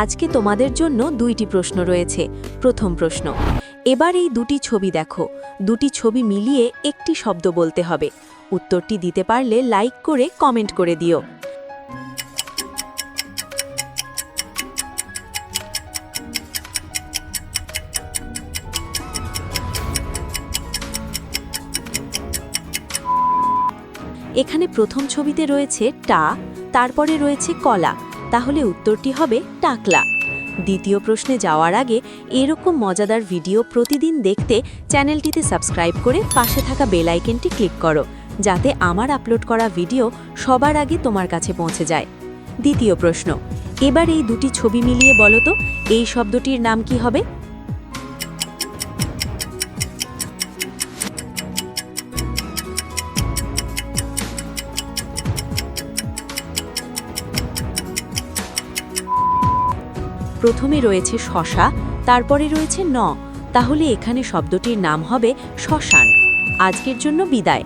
আজকে তোমাদের জন্য দুইটি প্রশ্ন রয়েছে। প্রথম প্রশ্ন, এবার এই দুটি ছবি দেখো, দুটি ছবি মিলিয়ে একটি শব্দ বলতে হবে। উত্তরটি দিতে পারলে লাইক করে কমেন্ট করে দিও। এখানে প্রথম ছবিতে রয়েছে টা, তারপরে রয়েছে কলা, তাহলে উত্তরটি হবে টাকলা। দ্বিতীয় প্রশ্নে যাওয়ার আগে এরকম মজাদার ভিডিও প্রতিদিন দেখতে চ্যানেলটিতে সাবস্ক্রাইব করে পাশে থাকা বেল আইকনটি ক্লিক করো, যাতে আমার আপলোড করা ভিডিও সবার আগে তোমার কাছে পৌঁছে যায়। দ্বিতীয় প্রশ্ন, এবার এই দুটি ছবি মিলিয়ে বলো তো এই শব্দটির নাম কি হবে? প্রথমে রয়েছে শশা, তারপরে রয়েছে ন, তাহলে এখানে শব্দটির নাম হবে শ্মশান। আজকের জন্য বিদায়।